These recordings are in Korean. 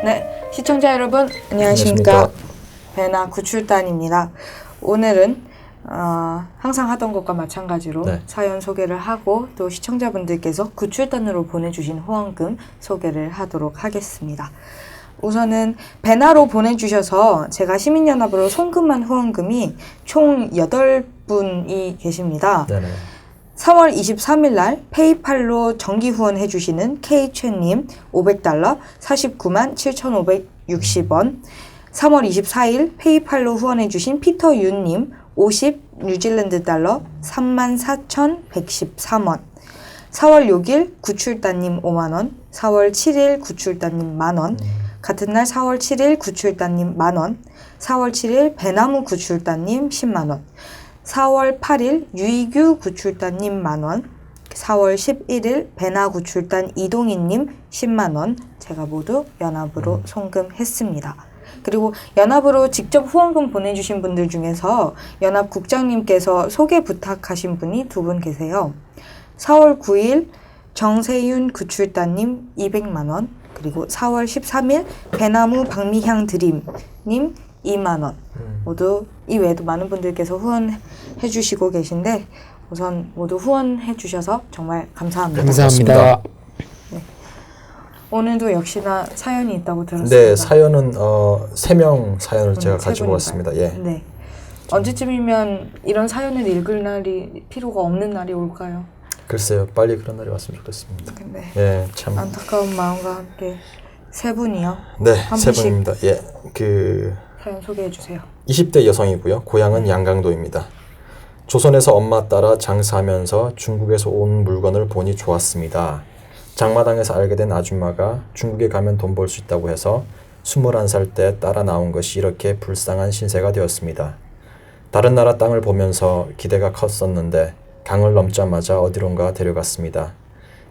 네, 시청자 여러분 안녕하십니까. 배나 구출단입니다. 오늘은 항상 하던 것과 마찬가지로 사연 소개를 하고 또 시청자분들께서 구출단으로 보내주신 후원금 소개를 하도록 하겠습니다. 우선은 배나로 보내주셔서 제가 시민연합으로 송금한 후원금이 총 8분이 계십니다. 네네. 3월 23일 날 페이팔로 정기 후원해 주시는 K최님 500달러 49만 7,560원 3월 24일 페이팔로 후원해 주신 피터윤님 50 뉴질랜드 달러 34,113원 4월 6일 구출단님 5만원 4월 7일 구출단님 만원 같은 날 4월 7일 구출단님 만원 4월 7일 배나무 구출단님 10만원 4월 8일 유이규 구출단님 만원 4월 11일 배나 구출단 이동희님 10만원 제가 모두 연합으로 송금했습니다. 그리고 연합으로 직접 후원금 보내주신 분들 중에서 연합 국장님께서 소개 부탁하신 분이 2분 계세요. 4월 9일 정세윤 구출단님 200만원 그리고 4월 13일 배나무 박미향 드림님 2만원 모두 이 외에도 많은 분들께서 후원해 주시고 계신데 우선 모두 후원해 주셔서 정말 감사합니다. 감사합니다. 네. 오늘도 역시나 사연이 있다고 들었습니다. 네, 사연은 3명 사연을 제가 가지고 왔습니다. 예. 네. 언제쯤이면 이런 사연을 읽을 날이 필요가 없는 날이 올까요? 글쎄요, 빨리 그런 날이 왔으면 좋겠습니다. 네. 예, 참 안타까운 마음과 함께 3분이요. 네, 3분입니다. 예, 사연 소개해 주세요. 20대 여성이고요. 고향은 양강도입니다. 조선에서 엄마 따라 장사하면서 중국에서 온 물건을 보니 좋았습니다. 장마당에서 알게 된 아줌마가 중국에 가면 돈 벌 수 있다고 해서 21살 때 따라 나온 것이 이렇게 불쌍한 신세가 되었습니다. 다른 나라 땅을 보면서 기대가 컸었는데 강을 넘자마자 어디론가 데려갔습니다.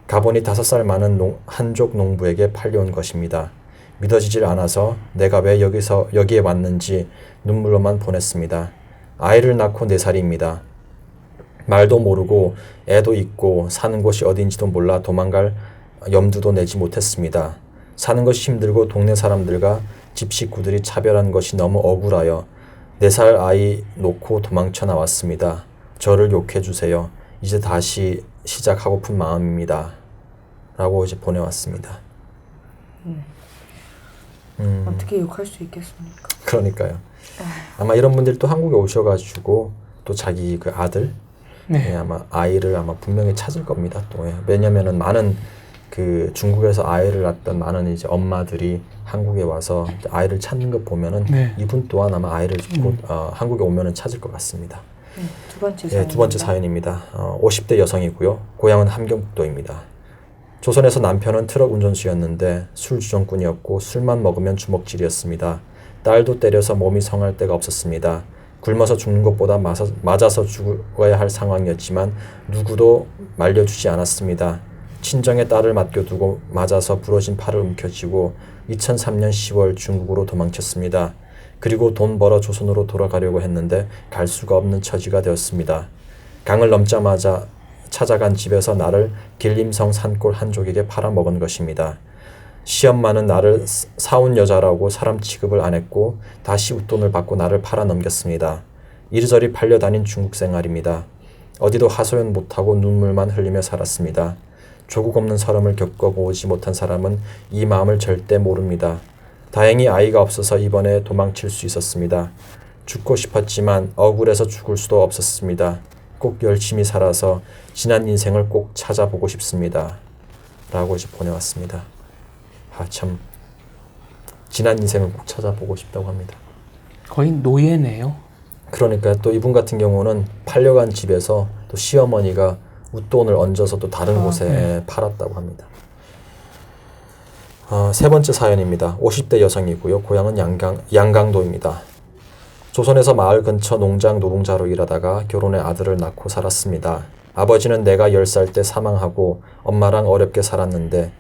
가보니 5살 많은 한족 농부에게 팔려온 것입니다. 믿어지질 않아서 내가 왜 여기에 왔는지 눈물로만 보냈습니다. 아이를 낳고 4살입니다. 말도 모르고 애도 있고 사는 곳이 어딘지도 몰라 도망갈 염두도 내지 못했습니다. 사는 것이 힘들고 동네 사람들과 집 식구들이 차별한 것이 너무 억울하여 4살 아이 놓고 도망쳐 나왔습니다. 저를 욕해 주세요. 이제 다시 시작하고픈 마음입니다. 라고 이제 보내왔습니다. 어떻게 욕할 수 있겠습니까? 그러니까요. 아마 이런 분들이 또 한국에 오셔가지고 또 자기 그 아들, 아마 아이를 아마 분명히 찾을 겁니다. 또 왜냐면은 많은 그 중국에서 아이를 낳던 많은 이제 엄마들이 한국에 와서 아이를 찾는 것 보면은 이분 또한 아마 아이를 곧 한국에 오면은 찾을 것 같습니다. 두 번째 사연입니다. 50대 여성이고요. 고향은 함경북도입니다. 조선에서 남편은 트럭 운전수였는데 술주정꾼이었고 술만 먹으면 주먹질이었습니다. 딸도 때려서 몸이 성할 데가 없었습니다. 굶어서 죽는 것보다 맞아서 죽어야 할 상황이었지만 누구도 말려주지 않았습니다. 친정의 딸을 맡겨두고 맞아서 부러진 팔을 움켜쥐고 2003년 10월 중국으로 도망쳤습니다. 그리고 돈 벌어 조선으로 돌아가려고 했는데 갈 수가 없는 처지가 되었습니다. 강을 넘자마자 찾아간 집에서 나를 길림성 산골 한족에게 팔아먹은 것입니다. 시엄마는 나를 사온 여자라고 사람 취급을 안 했고 다시 웃돈을 받고 나를 팔아넘겼습니다. 이리저리 팔려다닌 중국 생활입니다. 어디도 하소연 못하고 눈물만 흘리며 살았습니다. 조국 없는 서름을 겪어보지 못한 사람은 이 마음을 절대 모릅니다. 다행히 아이가 없어서 이번에 도망칠 수 있었습니다. 죽고 싶었지만 억울해서 죽을 수도 없었습니다. 꼭 열심히 살아서 지난 인생을 꼭 찾아보고 싶습니다. 라고 이제 보내왔습니다. 참 지난 인생을 꼭 찾아보고 싶다고 합니다. 거의 노예네요. 그러니까 또 이분 같은 경우는 팔려간 집에서 또 시어머니가 웃돈을 얹어서 또 다른 곳에 팔았다고 합니다. 3번째 사연입니다. 50대 여성이고요. 고향은 양강도입니다. 조선에서 마을 근처 농장 노동자로 일하다가 결혼해 아들을 낳고 살았습니다. 아버지는 내가 10살 때 사망하고 엄마랑 어렵게 살았는데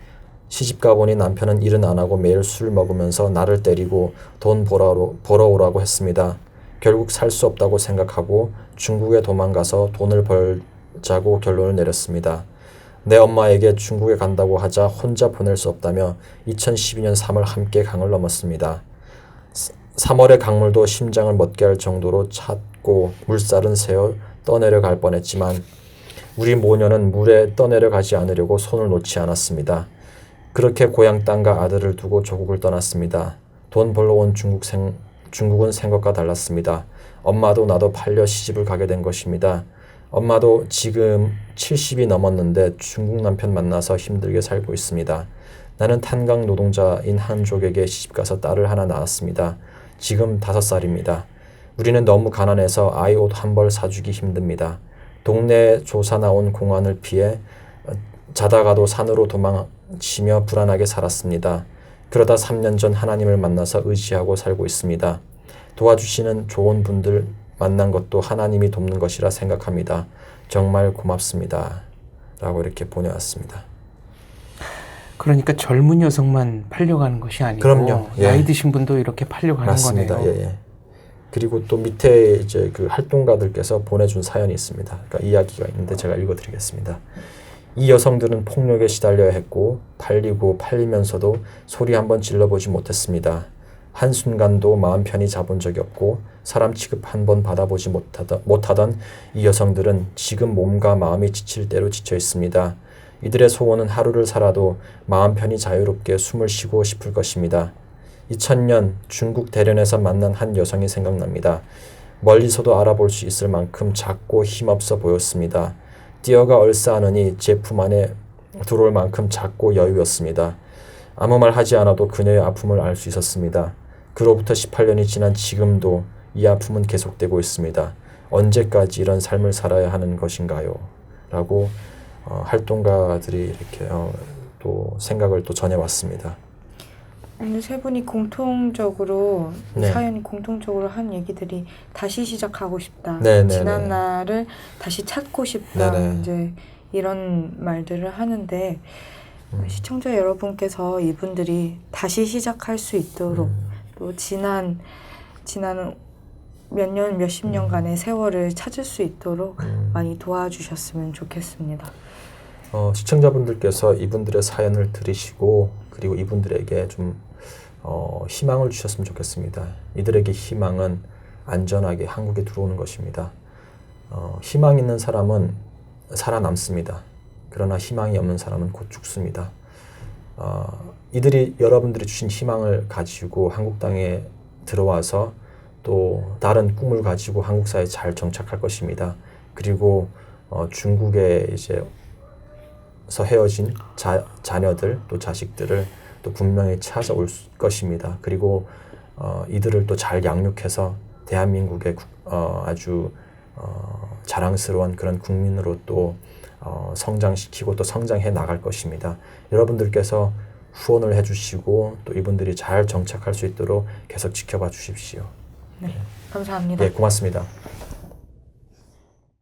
시집가 보니 남편은 일은 안 하고 매일 술 먹으면서 나를 때리고 돈 벌어오라고 했습니다. 결국 살 수 없다고 생각하고 중국에 도망가서 돈을 벌자고 결론을 내렸습니다. 내 엄마에게 중국에 간다고 하자 혼자 보낼 수 없다며 2012년 3월 함께 강을 넘었습니다. 3월의 강물도 심장을 멎게 할 정도로 찼고 물살은 새어 떠내려갈 뻔했지만 우리 모녀는 물에 떠내려가지 않으려고 손을 놓지 않았습니다. 그렇게 고향 땅과 아들을 두고 조국을 떠났습니다. 돈 벌러 온 중국은 생각과 달랐습니다. 엄마도 나도 팔려 시집을 가게 된 것입니다. 엄마도 지금 70이 넘었는데 중국 남편 만나서 힘들게 살고 있습니다. 나는 탄광 노동자인 한족에게 시집가서 딸을 하나 낳았습니다. 지금 5살입니다. 우리는 너무 가난해서 아이 옷 한 벌 사주기 힘듭니다. 동네 조사 나온 공안을 피해 자다가도 산으로 도망치며 불안하게 살았습니다. 그러다 3년 전 하나님을 만나서 의지하고 살고 있습니다. 도와주시는 좋은 분들 만난 것도 하나님이 돕는 것이라 생각합니다. 정말 고맙습니다. 라고 이렇게 보내왔습니다. 그러니까 젊은 여성만 팔려가는 것이 아니고 그럼요. 예. 나이 드신 분도 이렇게 팔려가는 맞습니다. 거네요. 예. 그리고 또 밑에 이제 그 활동가들께서 보내준 사연이 있습니다. 그러니까 이야기가 있는데 제가 읽어드리겠습니다. 이 여성들은 폭력에 시달려야 했고 팔리고 팔리면서도 소리 한번 질러보지 못했습니다. 한순간도 마음 편히 잡은 적이 없고 사람 취급 한 번 받아보지 못하던 이 여성들은 지금 몸과 마음이 지칠 대로 지쳐 있습니다. 이들의 소원은 하루를 살아도 마음 편히 자유롭게 숨을 쉬고 싶을 것입니다. 2000년 중국 대련에서 만난 한 여성이 생각납니다. 멀리서도 알아볼 수 있을 만큼 작고 힘없어 보였습니다. 뛰어가 얼싸하느니 제품 안에 들어올 만큼 작고 여유였습니다. 아무 말 하지 않아도 그녀의 아픔을 알 수 있었습니다. 그로부터 18년이 지난 지금도 이 아픔은 계속되고 있습니다. 언제까지 이런 삶을 살아야 하는 것인가요? 라고 활동가들이 이렇게 또 생각을 또 전해왔습니다. 오늘 세 분이 공통적으로 네. 사연이 공통적으로 한 얘기들이 다시 시작하고 싶다. 네, 지난 네. 날을 다시 찾고 싶다. 네, 네. 이제 이런 말들을 하는데 시청자 여러분께서 이분들이 다시 시작할 수 있도록 또 지난 몇십 년간의 세월을 찾을 수 있도록 많이 도와주셨으면 좋겠습니다. 시청자분들께서 이분들의 사연을 들으시고 그리고 이분들에게 좀 희망을 주셨으면 좋겠습니다. 이들에게 희망은 안전하게 한국에 들어오는 것입니다. 희망 있는 사람은 살아남습니다. 그러나 희망이 없는 사람은 곧 죽습니다. 이들이 여러분들이 주신 희망을 가지고 한국 땅에 들어와서 또 다른 꿈을 가지고 한국 사회에 잘 정착할 것입니다. 그리고 중국에 이제 서 헤어진 자녀들 또 자식들을 또 분명히 찾아올 것입니다. 그리고 이들을 또 잘 양육해서 대한민국의 아주 자랑스러운 그런 국민으로 또 성장시키고 또 성장해 나갈 것입니다. 여러분들께서 후원을 해주시고 또 이분들이 잘 정착할 수 있도록 계속 지켜봐 주십시오. 네, 감사합니다. 네, 고맙습니다.